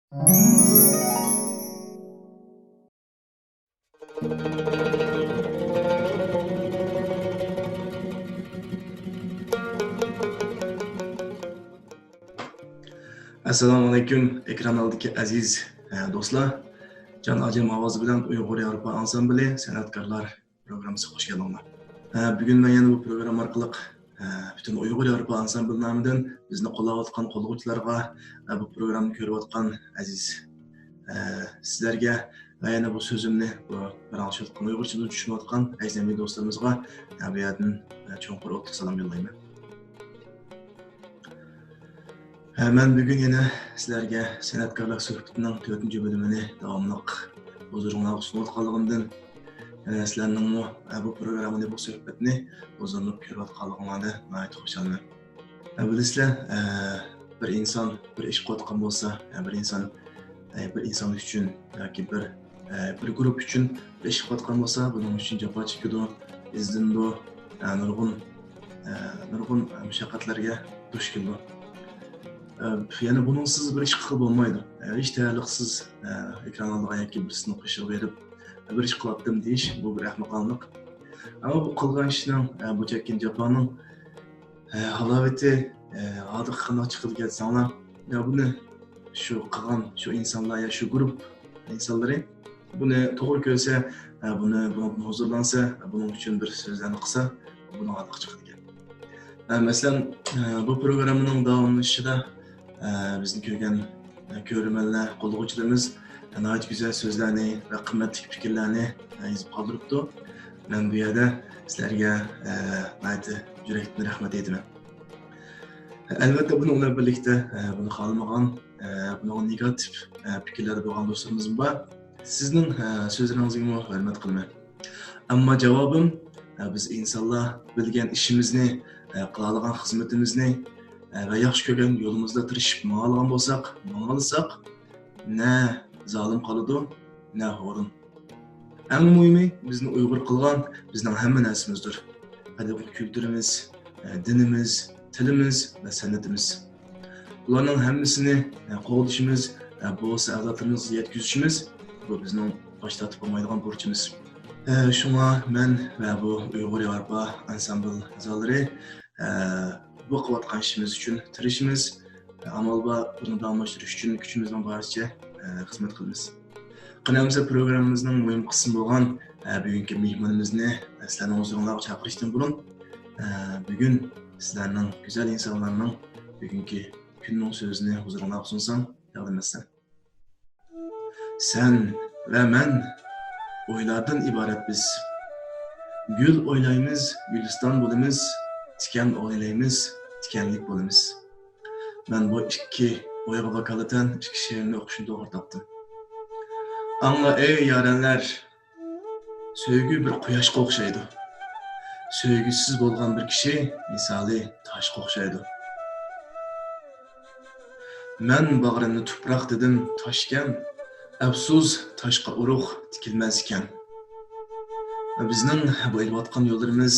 Assalomu alaykum, ekran oldidagi aziz do'stlar. Can Acem ovozi bilan Uyg'ur Yevropa ansambli san'atkorlar programmasiga xush kelibsizlar. Bugun men yana bu program orqali bütün Uyg'ur Yevropa ansambli nomidan bizni qo'llayotgan qo'llovchilarga, bu programni ko'rayotgan aziz sizlarga va yana bu so'zimni bu birinchi Uyg'urchada tushunayotgan ajnamiy do'stlarimizga bu yerdan cho'nqur o'tliq salom yo'llayman. Ben bugün yine sizlerge sanatkarlar suhbetining 4. bölümünü davamlıq huzurunuza sunayotganligimdan sizlerning bu programını, bu suhbetini uzunlab ko'rayotganligimdan nihoyat xursandman. Bilasizlar, bir inson bir ish qilayotgan bo'lsa, bir inson uchun yoki bir guruh uchun bir ish qilayotgan bo'lsa, buning uchun jafo chekadi, izdindi, nurg'un mushaqqatlarga duch keldi. Yani bununsiz bir iş qilib bo'lmaydi. Hiç tayyorliqsiz ekran oldiga yoki birisini qo'shib berib bir ish qilyaptim deyish bu bir ahmoqonlik. Ama bu qilgan ishning, bu chekkan jafoning halovati hodiqani chiqib ketsanglar, buni shu qilgan shu insonlar ya shu guruh insonlari buni to'g'ri ko'rsa, buni huzurlansa, buning uchun bir so'zlarni qilsa, buni hodiq chiqadi. Masalan, bu programning davomlashida bizni ko'rgan ko'rmanlar, qo'llovchilarimiz nihoyat güzel so'zlarni va qimmatli fikrlarni yozib qoldiribdi. Men bu yerda sizlarga nihoyat yurakdan rahmat aytaman. Albatta buni ular birlikda buni xohlamagan, buni negativ fikrlar bo'lgan do'stlarimiz bor. Sizning so'zlaringizga hurmat qilaman. Ammo javobim biz insonlar bilgan ishimizni, qiladigan xizmatimizni ve yaxshi ko'rgan yo'limizda tirishib ma'lum bo'lsak, ne zalim qoladi, ne o'rin. Eng muhimi bizni Uyg'ur qilgan bizning hamma narsamizdir. Adabiyot kültürümüz, dinimiz, tilimiz ve san'atimiz. Bularning hammasini qo'llashimiz, bu saodatimizni yetkazishimiz bu bizning bosh tortib bo'lmaydigan burchimiz. Shunga men va bu Uyg'ur Yevropa ansambl a'zolari bu qilayotgan ishimiz uchun tirishimiz, amalda buni davomlashtirish uchun kuchimizning boricha xizmat qilamiz. Qanamsa programmamizning muhim qismi bo'lgan bugungi mehmonimizni sizlarning huzuringizga chaqirishdan burun bugun sizlarning go'zal insonlarning bugungi kunning so'zini huzuringizga sunsam, yordam etsin. Sen ve men oylardan ibaret biz. Gül oylaymiz, gülistan bo'lamiz, tikan oylaymiz, tikanlik bo'lamiz. Ben bu ikki oyga vakolatan ikki she'rni o'qishni to'g'ri topdim. Anla ey yarenler, sevgi bir quyoshga o'xshaydi. Sevgisiz bo'lgan bir kishi misali toshga o'xshaydi. Men bag'rimni tuproq dedim toshgan, afsus toshga urug' tikilmas ekan. Bizning bu elayotgan yo'llarimiz,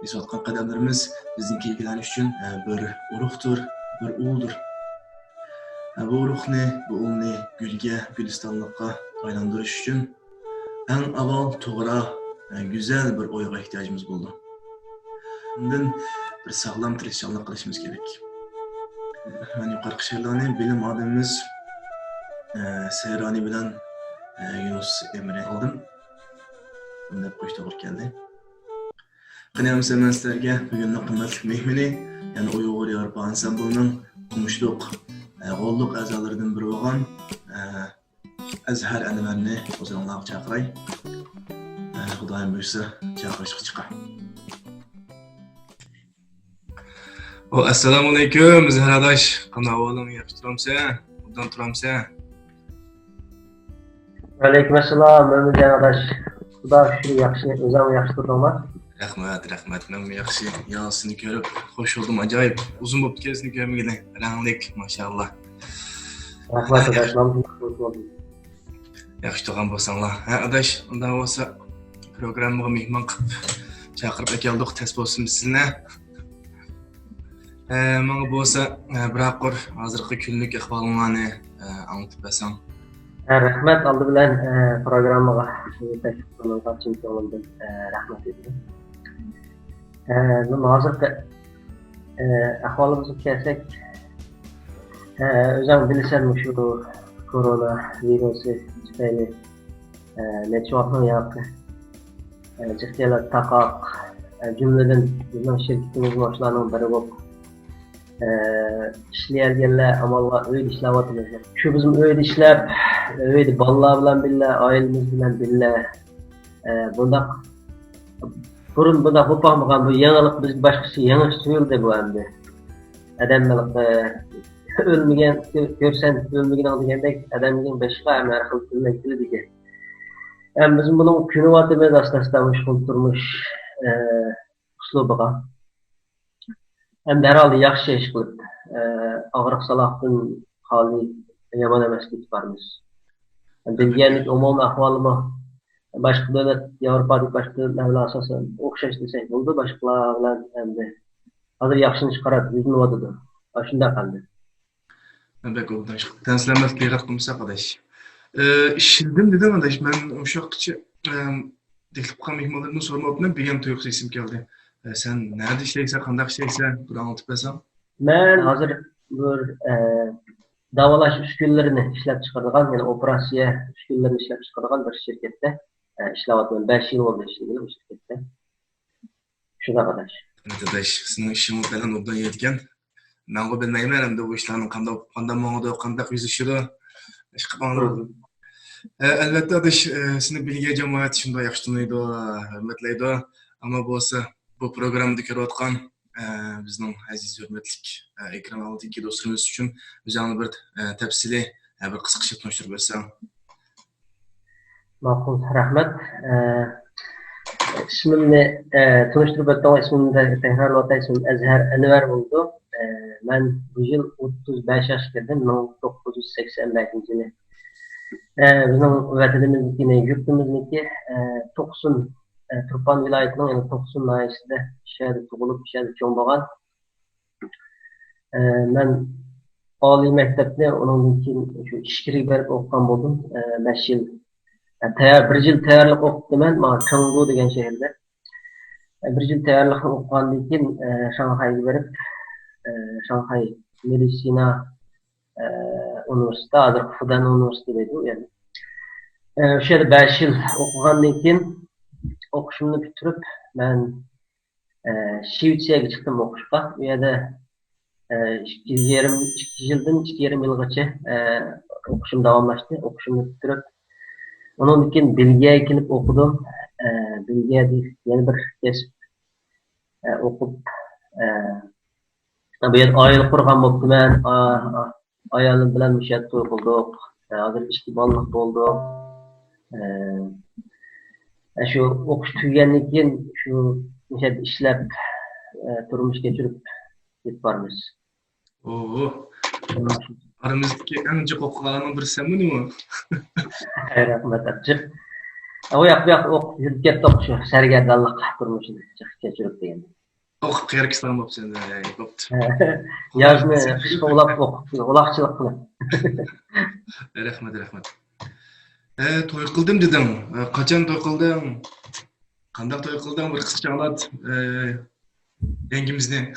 bosayotgan qadamlarimiz bizning kelgilanish uchun bir urug'dir, bir uldir. Bu urug'ni, bu ulni gulga, gülistonlikqa aylantirish uchun eng avval to'g'ri, güzel bir o'yga ehtiyojimiz bo'ldi. Bundan bir sog'lom tirishchilik qilishimiz kerak. Men yuqorqi she'rlarni bilim odamimiz Seyrani bilan Yunus Emre aldım. Bundan qo'sh to'g'ri keldi. Qanamsa men sizlarga bugunning qimmatli mehmoni, ya'ni Uyg'ur Yevropa ansamblining qumishliq g'olliq a'zolaridan biri bo'lgan Azhar Anvarni o'zingizga chaqiray. Xudoyim buyursa chaqirishga chiqar. Assalomu alaykum Azhar adash. Qanday ahvoling? Yaxshi turamsan? Bundan turamsan? Aleyküm assalam, Mehmetcan adaş. Xudo shukr, yaxshi, o'zim yaxshi turdingmi? Rahmat. Men yaxshi. Yo, seni ko'rib xush oldum, ajoyib. Uzun bo'lib ketdi ko'rmagani. Ranglik, mashallah. Rahmat adaş, yaxshi turgan bo'lsanglar. Adash, undan bo'lsa programmaga mehmon qilib chaqirib keldik, tez bo'lsin sizni. Manga bo'lsa, biroq hozirgi kunlik ahvolingni anlatib bersan. Rahmat oldi bilan programmaga taklif qilganingizga chin ko'ngildan rahmat aytaman. Nima hozirgi ahvolimizga kelsak, o'zing bilsan shu korona virusi tufayli necha vaqtdan yoqdi. Jihtiyalar taqoq jumladan bizning shirkatimiz boshlarning biri bo'lib ishlayotganlar amalga uyda ishlayapmiz. Shu bizim uyda ishlab, uyda bolalar bilan birga, oilamiz bilan birga bundaq burun bundaq bo'lmagan bu yangilik bizga boshqacha yangi tuyuldi bu endi. Odamlar ölmegen görsen ölmegen degandek adamning boshqa har xil tillar degan. Bizim bunun günü vatımız aslında meşgul turmuş uslubiga. Hem derhal yaxshi ish qilib, og'riq salaqdan xoli yomon emaslik barmiz. Bilganlik umumiy ahvolimi boshqa davlat, Yevropadagi boshqa davlatlar asosan o'xshash desak bo'ldi, boshqalar bilan endi hozir yaxshini chiqarib yuzlanadi. Shunday qildi. Bek oldu. Tanslamak kerak qilmasa qadash. İşildim dedim adaş. Ben o şarkıcı teklif qilgan mehmonlardan so'ramabman, bir ham to'yqi esim keldi. Sen nerede ishlaysan, qanday ishlaysan, buni anlatib bersan? Men hozir bir davolash uskunalarini ishlab chiqaradigan, ya'ni operatsiya uskunalarini ishlab chiqaradigan bir shirkatda ishlayapman. 5 yil bo'ldi ishlagan bu shirkatda. Shunday adaş. Adaş, senin işin falan obdan yetken. Ben o bilmeyim hem de bu işlerin qanday moңda, qanday yüzüşüdü. Elbette adaş, seni bilgi cemaat şunda yaxshi tanıydı, hürmetleydi. Ama bu programda ko'rayotgan bizning aziz hurmatlik ekran oldidagi do'stlarimiz uchun o'zingni bir tafsiliy bir qisqacha tushuntirib bersan. Ma'qul, rahmat. İsmimni tanıştırıp ötüğüm ismimde tekrarlata ismim Azhar Enver oldu. Ben bu yıl 35 yaş girdim. 1985 yılı. Bizim vatanımızdaki, yurtumuzdaki Toqsun Turpan vilayetinin, yani Toqsun nahiyesinde şehirde doğulup, şehirde çoğun boğan. Ben oliy mektepni, onun için şu işkiri verip okuyan buldum. 5 yıl. Bir yıl tayyorlik o'qitdim men Chengdu degan shaharda. Bir yil tayyorlik o'qigandan keyin Shanxayga borib, Shanxay meditsina universiteti, hozir Fudan universiteti deydi u yani. O'sha yerda 5 yil o'qigandan keyin o'qishimni bitirib, men Shvetsiyaga chiqdim o'qishga. U yerda 2,5 yilgacha o'qishim davomlashdi. O'qishimni bitirib onun için Belgiye'ye gelip okudum. Belgiye'de yeni bir kesip okup bu yer aylık kurgan oldu. Ben ayağım bilen müşahit olduk. Hazır iştiballık olduk. Şu okuş tüygenlikin şu müşahit işlep turmuş geçirip git varmış. Oo. Aramızdaki en çok okuyanın bir sen mi? Rahmet açık. O yap ok hizmet okşu sergerdanlık kurmuşsun geçirip degan. Ok kerak İslam bop sen de boptu. Yazını olap ok, olaqçılık qilib. Rahmat. To'y qildim dedim. Qachon to'y qilding? Qanday to'y qilding? Bir qisqacha anlat. Yangimizni.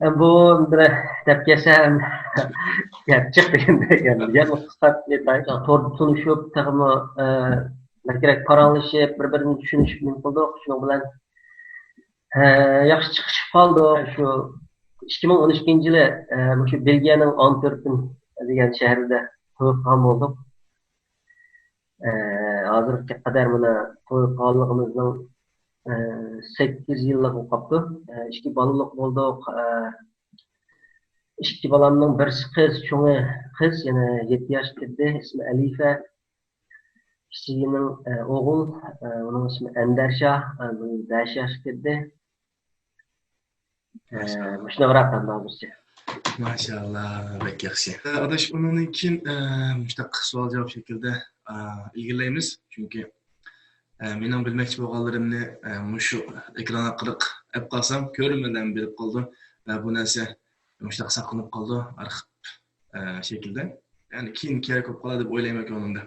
Bu bir deb kelsam gerçek deganda yani qisqat aytay tanışıp tag'mi kerak paranglashib bir-birini tushunishib qildik. Shuning bilan yaxshi chiqishib qoldi. Shu 2012-yili shu Belgiyaning Antwerpen degan shahrida to'y qilgan bo'ldik. Hozirga qadar mana to'y qilganligimizning 8 yıllık qoldi. 2 balalık bo'ldik. 2 balamning birisi qiz, cho'ngi qiz, yana 7 yosh kirdi. İsmi Alifa. Kichiginin o'g'il, uning ismi Andarsha, 5 yosh kirdi. Shunday raqamlar hozircha. Maşallah, bek yaxshi. Adaş onun için müştaq savol javob şekilde ilgilaymiz. Çünkü mening bilmoqchi bo'lganlarimni shu ekran orqali hep kalsam görmeden bilip kaldı ve bu neyse müştak saklanıp kaldı arxip şekilde. Yani keyin kerak bo'lib qoladi deb o'ylayman ko'nglimda.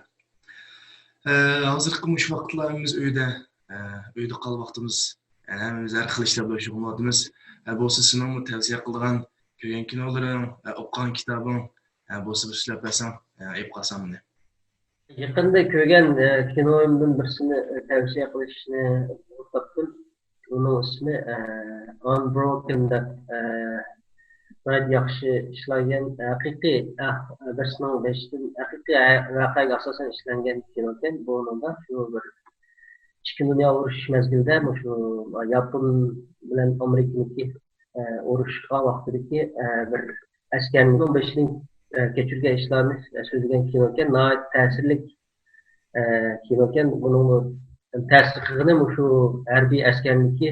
Hozirgi mush vaqtlarimiz uyda qolib vaqtimiz, yani hammamiz har xil ishlar bilan shug'ullanamiz. Bo'lsa sizning tavsiya qilgan ko'rgan kinolaring, o'qigan kitobing, bo'lsa bir so'zlab bersang, ayb qolsam buni. Yaqında ko'rgan kinoimdan birisini tavsiya qilishni topdim. Uning ismi Unbroken deb gayet yaxshi ishlangan haqiqiy birisining beshidan haqiqiy voqeaga asosan ishlangan kino ekan. Bunda shu bir ikki dunyo urush mezgilida shu Yapon bilan Amerikaniki urushgan vaqtidagi bir askarning beshidan kechirgan ishlarni so'zlagan kino ekan. Nihoyat ta'sirli kino ekan. Buning ta'sir qilgani shu harbiy askarniki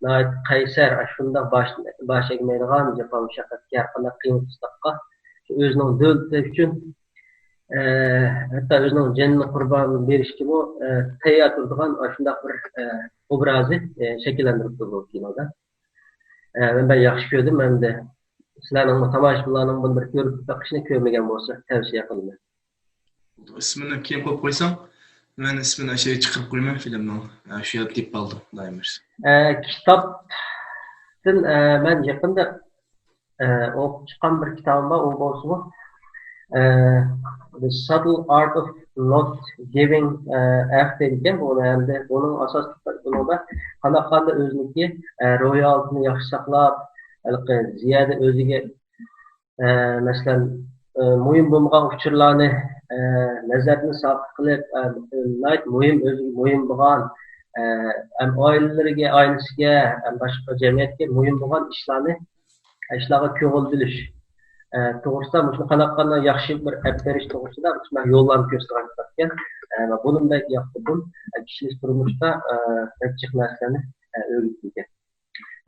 nihoyat qaysar, shundoq bosh egmaydigan jafo mushaqqatga har qanday qiyinchilikqa o'zining davlati uchun hatto o'zining jonini qurbon berishga tayyor turadigan shundoq bir obrazni shakllantiribdi bu kinoda. Ben yaxshi ko'rdim. Endi sizlarning tomoshabinlarning buni bir ko'rib boqishni ko'rmagan bo'lsa tavsiya qilaman. Ismini keyin qo'yib qo'ysam, men ismini aşağıya chiqarib qo'yman filmning. Shu yerda deb qoldim, doimiz. Kitobdan men yaqinda o'qib chiqqan bir kitobim bor, u bo'lsa The Subtle Art of Not Giving After ekan. Buni hamda buning asosiy buningda qanday o'ziniki ro'yaltini yaxshi saqlab, ziyoda o'ziga masalan muhim bo'lmagan uchurlarni nazarni soqit qilib, muhim bo'lgan oilalariga, ailasiga, boshqa jamiyatga muhim bo'lgan ishlarga ko'ngil bilish to'g'risida qanday yaxshi bir olib berish to'g'risida yo'llarni ko'rsatgan kitob ekan. Bunday yoqtirdim. Kishilik turmushda ko'pchilik narsalarni o'rgatgan.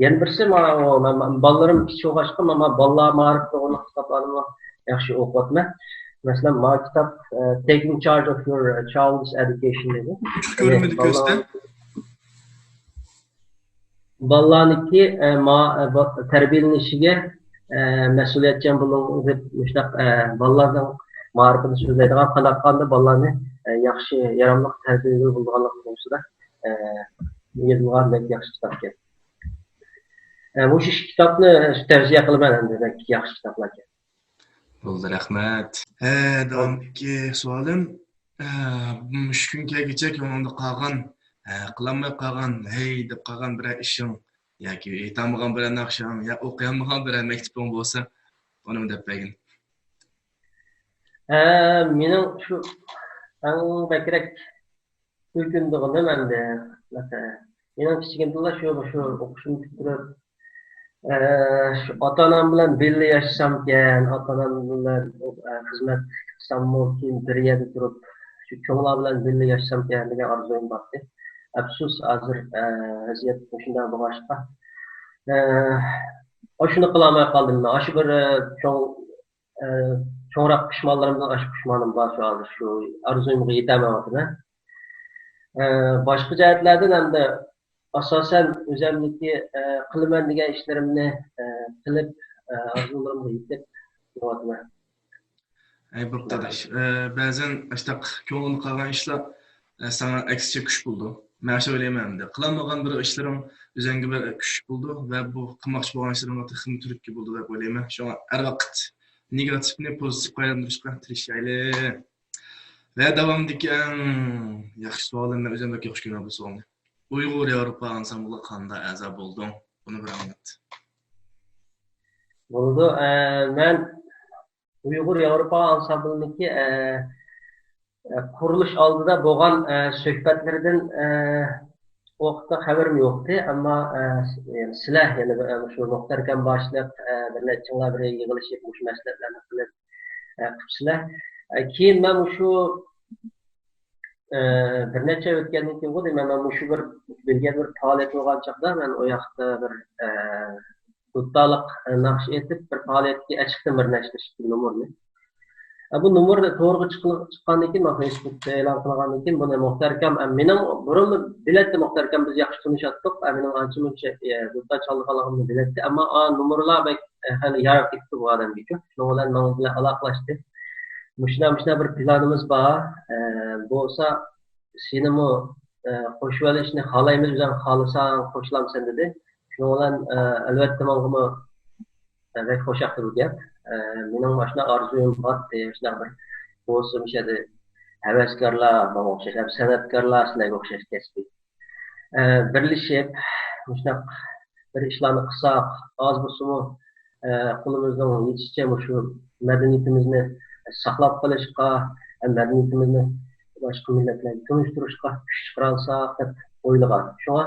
Yana birisi bolalarim kichik bo'lg'achqa bolalar ma'rif to'g'ri kitoblarni yaxshi o'qiyapman. Masalan, bu kitap Taking Charge of Your Child's Education dedi. Ko'rmadik ko'zda. Bolalarniki tarbiyalanishiga mas'uliyatchan bo'lib deb mushtaq bolalarning ma'rifini so'zlaydigan qanday bolalarni yaxshi yaramli tarbiyalash bo'lganlik to'g'risida yozilgan yaxshi kitap ekan. Bu kitobni tavsiya qilaman, endi yaxshi kitoblar ekan. Bo'ldi, rahmat. Davomdagi savolim, shu kungacha ko'nglimda qolgan, qilolmay qolgan, hey deb qolgan bir ishing yoki aytolmagan bir naqshang, yo o'qiyolmagan bir maktubing bo'lsa, uni deb bergin. Mening shu bakrak o'kindig'ini menda, masalan, mening kichkinto'la shu o'qishimni bitirib şu ota-onam bilan birga yashashamkan, ota-onam bilan xizmat qilsammi, keyin bir yerda turib, shu ko'nglar bilan birga yashashamkan degan orzum bor. Afsus, hozir vaziyat shunday bo'lg'achqa shuni qilolmay qoldim. Shu bir cho'ngroq pishmonlarimdan pishmonim bor hozir, shu orzumga yetolmayapman. Boshqa jihatlardan hamda asosan o'zimniki qilaman degan ishlarimni qilib orzularimga yetib boryapman. Bir qardash, ba'zan ashtaq ko'ngilni qolgan ishlar sana aksicha kuch bo'ldi. Men shu o'ylayman, qilolmagan bir ishlarim o'zingga bir kuch bo'ldi va bu qilmoqchi bo'lgan ishlarim xizmat turibki bo'ldi deb o'ylayman. Shunga har vaqt negativni pozitivga aylantirishga tirishaylik. Va davomdagi yaxshi savolimni o'zimga xush ko'raman bu savolni. Uyg'ur Yevropa ansambli qanday a'zo bo'lding? Buni bir anlat. Bo'ldi. Men Uyg'ur Yevropa ansambliniki qurilish oldida bo'lgan suhbatlardan vaqtda xabarim yo'qdi, ammo sizlar yana shu muhtarkam boshliq bir nechtalar bir yig'ilishib o'sha maslahatlarni qilib qilibsizlar. Keyin men shu bir necha o'tgandan keyin bo'ldi, men shu bir belga bir faoliyat bo'lgan chaqda men u yoqda bir to'taliq naqsh etib bir faoliyatga chiqdim bir nechta umrni. Bu numar to'g'ri chiqqandan keyin, men Facebookda e'lon qilgandan keyin buni muhtarkam, mening burun biletdi muhtarkam biz yaxshi tunishatdik. Mening ancha-muncha do'stlar chalganligimni biletdi, ammo numarlar hali yarab ketdi bu odamga. Shuning bilan men bilan aloqalashdi. Mushuna bir planimiz bor. Bo'lsa senimi qo'shib olishni xohlaymiz, bizdan xohlasang qo'shilamsan dedi. Shuning bilan albatta menga bek xo'shaqdi bu gap. Mening mana orzuyim bor, shunday bir bo'lsin ishadi. Havaskorlar, menga o'xshash, san'atkorlar sizlarga o'xshash kasbiy. Birlashib, shunday bir ishlarni qilsak, oz bo'lsa-mu qo'limizdan yetishicha shu madaniyatimizni saqlab qolishga, madaniyatimizni boshqa millatlarga tunishtirishga kuch chiqara olsak deb o'ylagan. Shunga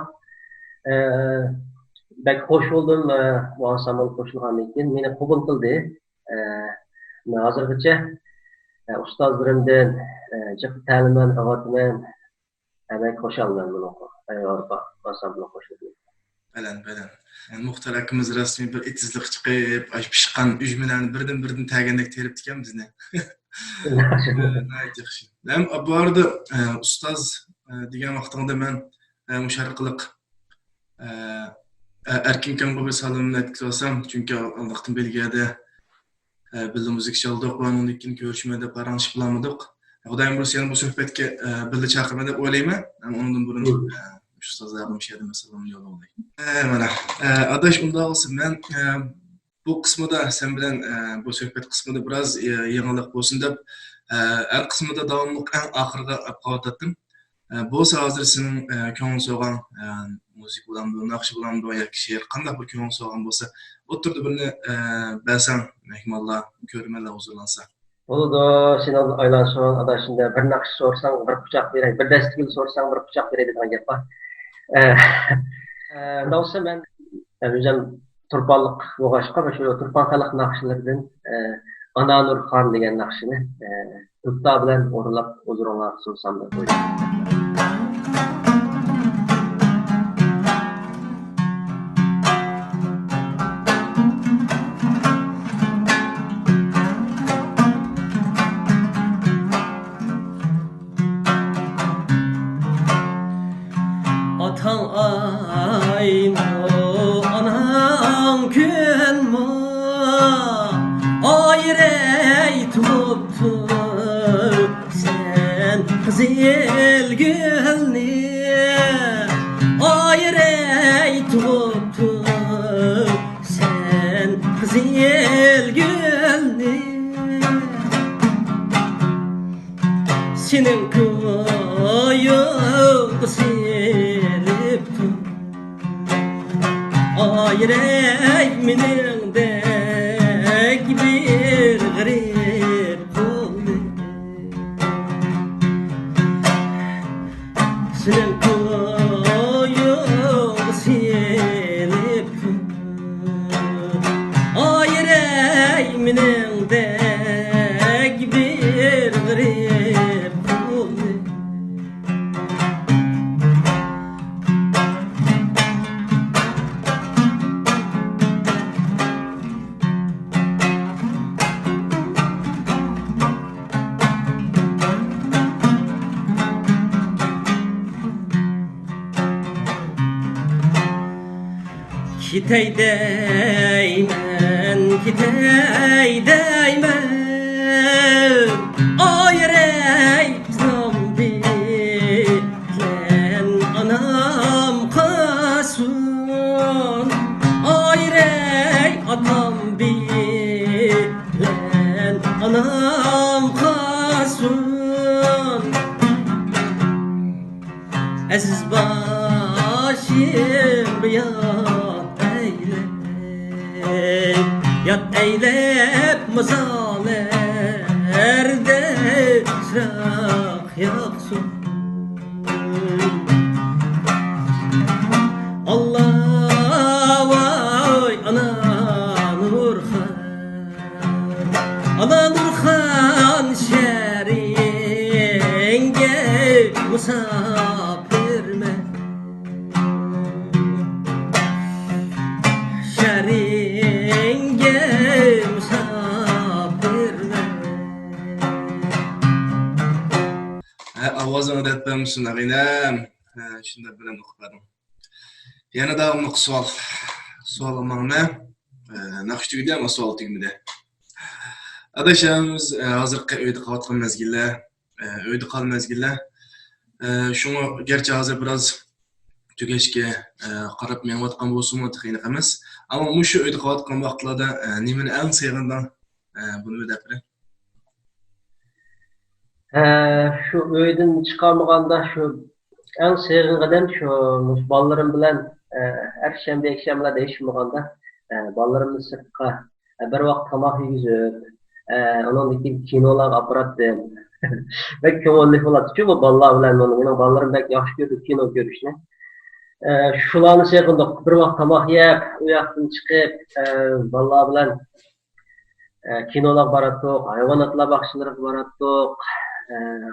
bek xo'sh bo'ldim bu ansambl qo'shilgandan keyin meni qabul qildi. Hozirgacha ustozlarimdan jiq ta'limdan avotman bek qo'shalman buni Yevropa ansambli qo'shildi. Balan. Yani Muhtar akimiz rasmiy bir etizlik chiqib, pishqan ujmalarni birdan tagandek terib ekan bizni. Yaxshi. Ham bu arada ustoz degan vaqtimda men musharriqlik erkin kamga salomni aytib chunki vaqtim Belgiyada birga müzik çaldık ve onun için görüşmede paranışıp bulamadık. Xudoyim bo'lsa yana bu suhbatga birga chaqirma deb o'ylayman. Ondan burun shu ustozlarga mishadi masalan yo'llaydi. Mana adash unda olsin men bu qismida sen bilan bu suhbat qismida biroz yangilik bo'lsin deb har qismida davomli eng oxirga qoldirdim. Bo'lsa hozir sening ko'ngil so'g'an müzik bilan bu naqsh bilan bu yoki she'r qanday bir ko'ngil so'g'an bo'lsa o'tirdi birini bilsam mehmonlar ko'rmalar huzurlansa. Bo'ldi, sen aylansan adashında bir naqsh so'rsang bir quchoq beray, bir dastigil so'rsang bir quchoq beray degan gap bor. Davsa men o'zim turpanliq bo'lg'ashqa shu turpan xalq naqshlaridan Ana Nurxon degan naqshini turpa bilan o'rlab huzurunga sunsam deb o'ylayman. Güzel gülni ayrey tuttu sen güzel gülni senin kuyuğu siliptu ayrey minin dek bir garip kulli senin kuyuğu silip ayrey minin dek bir garip kulli Kitey deymen ayrey zombilen anam kasun ayrey atam bilen anam kasun aziz başım yat eylep mazalerde çırak yaksın Allah vay ana Nurxan şerinde musafirme şerinde musafirme Avazını da etmemişsin ağinem. Şimdi bilen okumadım. Yana davamlık sual. Sual aman ne? Nakıştı gidiyor ama sual tügümde. Adaşımız hazır öyde kavatkan mezgille. Öyde kal mezgille. Şunu gerçi hazır biraz tügeçke qarab men vatkan bolsunmu tıkıynak emas. Ama muşu öyde kavatkan vaqtlarda nemin en sevğinden bunu ödepre. Şu öyden çıkarmaganda şu en sevgin qadam şu ballarım bilen her şembe ekşemler değişmaganda ballarımni sırtqa bir vaqt tamaq yegizib ondan keyin kinolar aparatdim. Bek ko'ngilli bo'ladi. Shu ballar bilan mening ballarim bek yaxshi ko'rdi kino ko'rishni. Shularni sevgandik. Bir vaqt tamaq yeb, u yoqdan chiqib ballar bilan kinolar baratdik, hayvonotlar baxshilariga baratdik.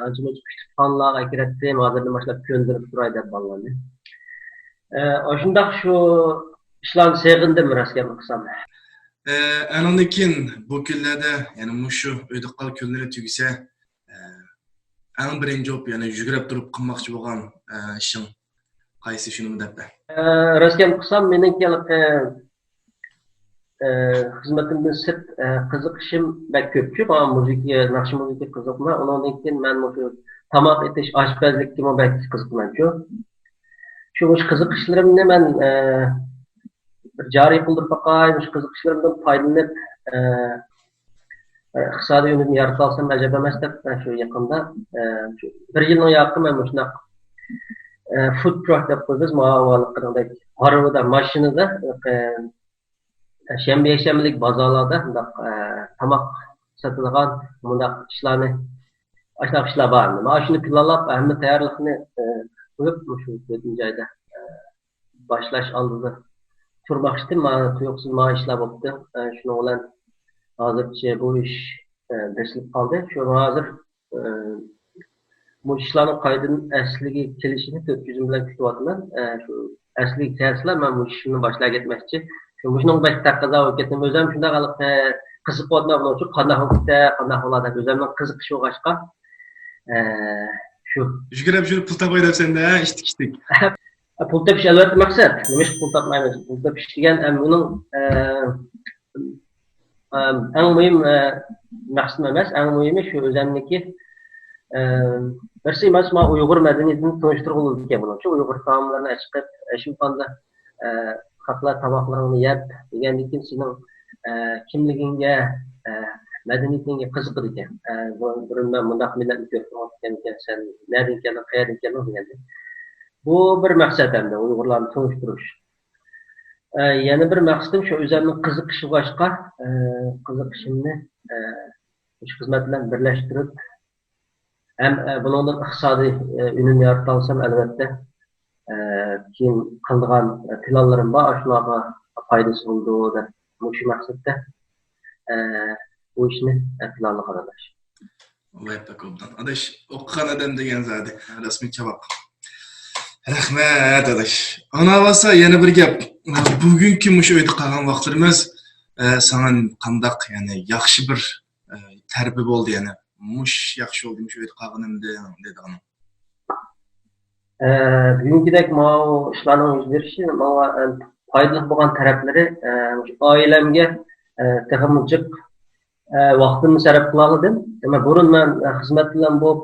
Ancha kutubxonalarga kiratdim. Hozirdan boshlab ko'ndirib turay deb ballarni. Shundaq shu ishlarni sevgandim raskan qilsam. Anondan keyin bu kunlarda, ya'ni mushu uyda qol kunlari tugisa, en birinci op yani yügrep durup qilmoqchi bo'lgan ishing qaysi shuni deb. Raskan qilsam meniki xizmatimdan sirt qiziqishim bak ko'pchi. Men muzika, naqsh muzika qiziqman. Undan keyin men shu tamoq etish, oshpazlikka bak qiziqman. Shu qiziqishlarimni men bir joriy qildirib boqay, shu qiziqishlarimdan foydalanib iqtisodiy yönünü yaratib olsam ajab emas deb shu yaqinda bir yilning yaqin men shunaq food truck deb qo'yamiz, ma'avolik qilgandek Harvardda mashinada shanba-yakshanbalik bozorlarda bundaq tamoq sotilgan bundaq ishlarni ashunaq ishlar bor. Men shuni planlab, hamma tayyorlikni qo'yib shu 4-oyda boshlash oldida turmoqchidim. Men tuyuqsiz ishlar bo'libdi. Shuning bilan hozircha bu ish besilib qoldi. Shu hozir bu ishlarning qaydan asliga kelishini 4 yuzim bilan kutyapman. Shu asliga kelsa men bu ishni boshlab ketmoqchi. Shuning bak taqozo bo'lib ketdim. O'zim shunday qiziqib o'tmoq bo'luvchi qanday bo'ladi o'zimning qiziqishi o'g'ashqa. Shu Yugurib shuni pul topay debsanda, ishtik. Pul topish albatta maqsad. Nima ish pul topmaymiz? Pul topish degan buning eng muhim maqsad emas, eng muhimi shu o'zimniki birsi emas, men Uyg'ur madaniyatini tanishtirib ekan buni. Shu Uyg'ur taomlarini chiqib, shu qanda xalqlar tamoqlarini yeb degandan keyin sening kimligingga, madaniyatingga qiziqadi ekan. Burundan bundaq millatni ko'rib ekan, nerdan kelding, qayerdan kelding deganda. Bu bir maqsad hamda Uyg'urlarni tanishtirish. Yana bir maqsadim shu o'zimning qiziqishi boshqa, qiziqishimni shu xizmat bilan birlashtirib, ham bundan iqtisodiy unum yarata olsam albatta keyin qilgan planlarim bor, shularga foydasi bo'ladi deb shu maqsadda bu ishni planlab qilamiz. Albatta ko'pdan. Adash o'qigan odam degan zodi rasmiy javob. Rahmat adash. Ana bo'lsa yana bir gap. Bugungi mush uyda qolgan vaqtlarimiz sana qandaq, ya'ni yaxshi bir tarbiya bo'ldi, ya'ni mush yaxshi bo'ldi, mush uyda qolganimda dedi ana. Bugünkidek bu ishlarning yuz berishi menga foydali bo'lgan taraflari oilamga texnik vaqtimni sarf qila oldim. Ama burun men xizmat bilan bo'lib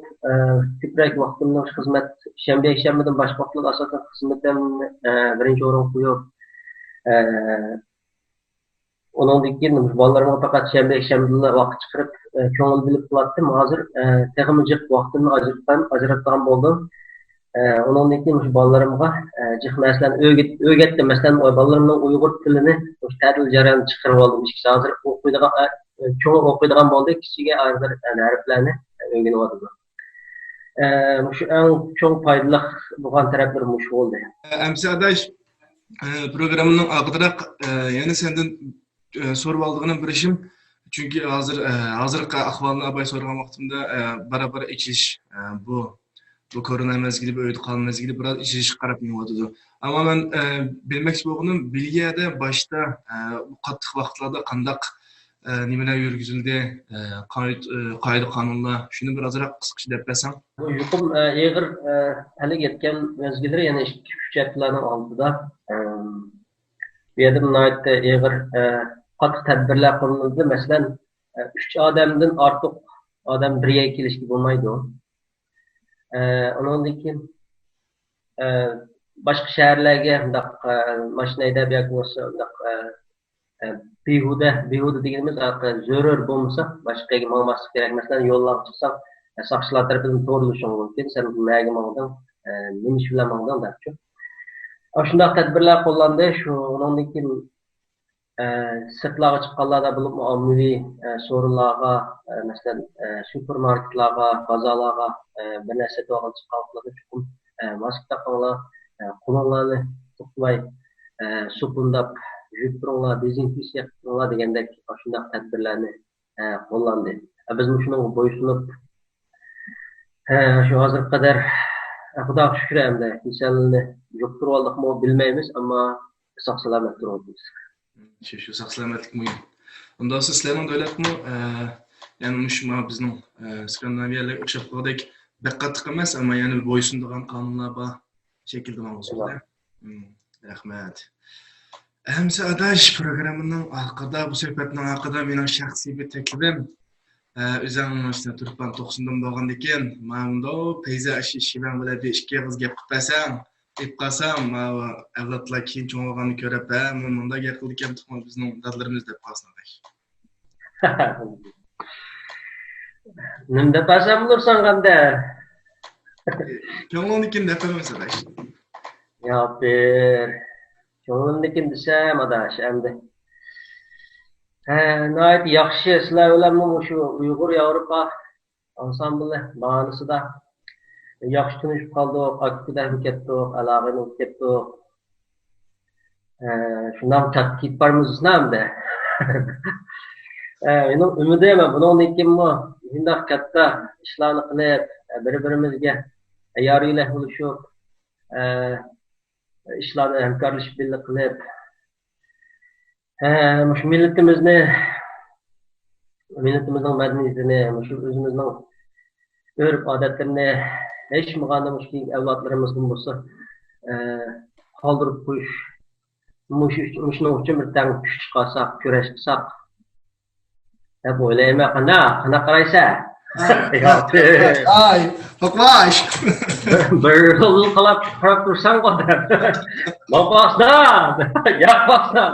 ko'proq vaqtimni xizmat shanba-yakshanbadan boshqa vaqtlarda asosan xizmatdan birinchi o'rin qo'yib ondan keyin bolalarga faqat shanba-yakshanbada vaqt chiqarib ko'ngil bilib qilardim. Hozir texnik vaqtimni ajratgan bo'ldim. Ondan keyin shu bolalarimga jiq masalan o'rgatdim. Masalan, bolalarimning Uyg'ur tilini ta'til jarayonida chiqarib oldim. Hozir o'qiydigan bo'ldi, kichiga hozir harflarni o'rganib oldim. Shu eng cho'ng foydali bo'lgan taraflari shu bo'ldi. Amsadash programmaning aqdiroq yana sendan so'rab oldiganim bir ishim, chunki hozirgi ahvolni abay so'ragan vaqtimda barabar ichish bu korona mezgili uyda qolgan mezgili biroz ichish qarab yotdi. Ammo men bilmoqchi bo'lganim, Belgiyada boshda bu qattiq vaqtlarda qandaq nimeler yürgüzüldü, kaydı kanunlar, şunu biraz kısaca dep bersen. Bu yuqum eğer hali getken mezgilleri yani 2-3 haftalarning oldida bu yerda nihoyatda eğer qattiq tadbirlar qo'llanildi. Masalan 3 odamdan ortiq odam birga kelishga bo'lmaydi. Ondan keyin boshqa shaharlarga bundaq mashina haydab yoki bo'lmasa bundaq behuda deganimiz zarur bo'lmasa boshqaga bormaslik kerak. Masalan yo'llarga chiqsaq soqchilar tarafidan to'g'rilashi mumkin. Sen nimaga borgan, nima ish bilan borgan debchi. Shunday tadbirlar qo'llandi. Shu undan keyin sirtlarga chiqqanlarda bo'lib ommaviy so'rinlarga, masalan supermarketlarga, bozorlarga bir narsa to'g'ri chiqqanlarda chuqur mask taqinglar, qo'llarni to'qmay supundab yuttinglar, dezinfeksiya qilinglar degandek shunday tadbirlarni qo'llandi. Biz shunga bo'ysunib shu hozirga qadar Xudoga shukr hamda kasallikni yuqtirib oldikmi bilmaymiz, ammo sog' salomat turibmiz. Şu sağ selametlik mühim. Ondan sonra sizlerin devletmi, yani şu bizim Skandinaviyalar okşap kaldık. Bekkat kılmaz ama yani boysunduğun kanunlar bağ şekilde olsun. Rahmet. Hemse adaş programının arkada bu sohbetin arkada benim şahsi bir teklifim. Üzerine işte Türkmen 90'dan doğan diken, mamdo peyzaj işi ben böyle bir işe kız gap kıpasam. Dep qalsam, avlodlar keyin cho'ng'og'ini ko'rib, bunda gap qildik ham tuhmat bizning dadlarimiz deb qolsin. Nimda pasam bo'lursan qanda? Ko'nglimnikin deb emas adash. Yo'q, ko'nglimnikin desam adash endi. Nihoyat yaxshi sizlar bilan shu Uyg'ur Yevropa ansambli bahonasida yaxshi tunishib qoldik, aktivdan ketdik, aloqani ketdik. Shundan tadqiq barmizda. Mening umidim bundan keyin bunday katta ishlarni qilib, bir-birimizga yoriylar bo'lishib, ishlarni hamkorlashib birga qilib, shu millatimizning madaniyatini, shu o'zimizning urf-odatlarini hech mug'anda mushkil avlodlarimizning bo'lsa qoldirib qo'yish shuning uchun bir tang kuch chiqarsak, kurash qilsak deb o'ylayman. Qanaqa qaraysan? Ay, to'qlash. Bir xil qarab tursan qo'ydi. Mopasdan, yo'qmasdan.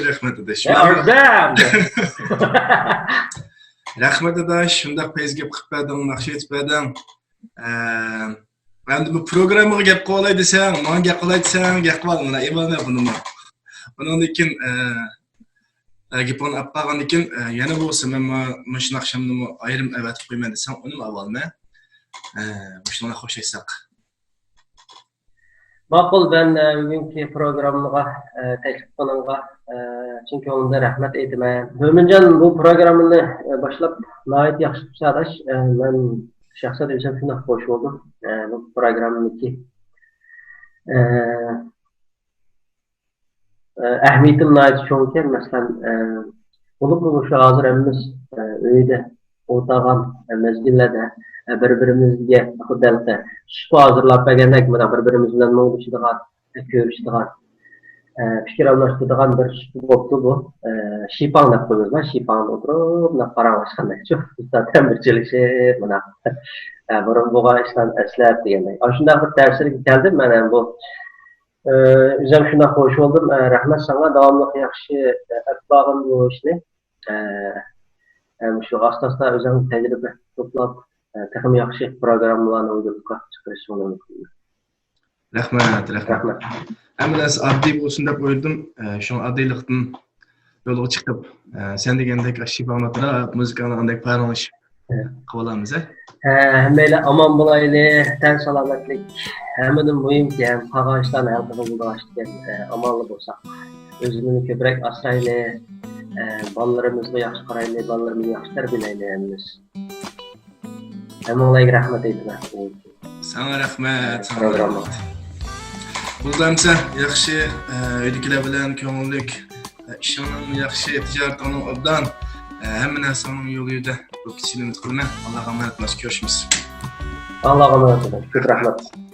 Rahmat adash. Arzam. Rahmat adash, shunday pezga qilib berdim, yaxshi aytib berdim. Endi bu programmaga gap qilay desang, menga gap qilay desang, gap qilolmayman. E'mana buni. Undan keyin gapni olib qolgandan keyin yana bo'lsa men mana shu naqshamni ayrim avatib qo'yman desang, uni avvalma. Shuni xo'shaysak. Ma'qul, ben bugünkü programımıza teklif kılınga çünkü onda rahmet eytimen. Mömincan bu programını başlap nayet yaxşı tutsaadaş. Ben şahsen özüm şuna hoş oldum. Bu programdaki ahmiyetim nayet çoğunken mesela olup mu şu hazır emimiz öyle otağan mezgillerde bir-birimizga xuddi supa hazırlab bergandek bir-birimiz bilan muloqotchidigan, ko'rishdigan, fikr almashtiradigan bir supa bo'ldi bu. Shipang deb qo'yamiz. Shipang o'tirib, qarashganday-chi. Zaten bir chelishib, mana burun bo'lgan ishlarni eslab degandek. Shunday bir ta'sirga keldim men ham bu. O'zim shunday xo'sh bo'ldim. Rahmat sana, davomli yaxshi atbog'im bu ishni. Shu asosda o'zim tajriba to'plab takım yaxshi programmalarni o'ylab chiqarishni mumkin. Rahmat. Ammas oddiy bo'lsin deb o'yladim. Shu oddiylikdan yo'lga chiqib, sen degandek ashibonatlar, muzikani qanday paronish qilib olamiz. Hammaylar omon bo'laylik, tan salomatlik. Hammadan muhimki ham qolgan ishlarni hal qilib bo'lishgan omonli bo'lsak, o'zimizni ko'proq asraylik, bolalarimizga yaxshi qaraylik, bolalarimizni yaxshi tarbiyalaylik. Hammalarga rahmat aytaman. Sana rahmat. Buldamsa yaxshi uydagilar bilan ko'ngillik İşinin yaxşı, ticaretin obdan, hemen insanın yoluydu. Bu kişiliğini tıkılma. Allah'a emanet olun. Görüşürüz. Allah'a emanet olun. Çok rahmet.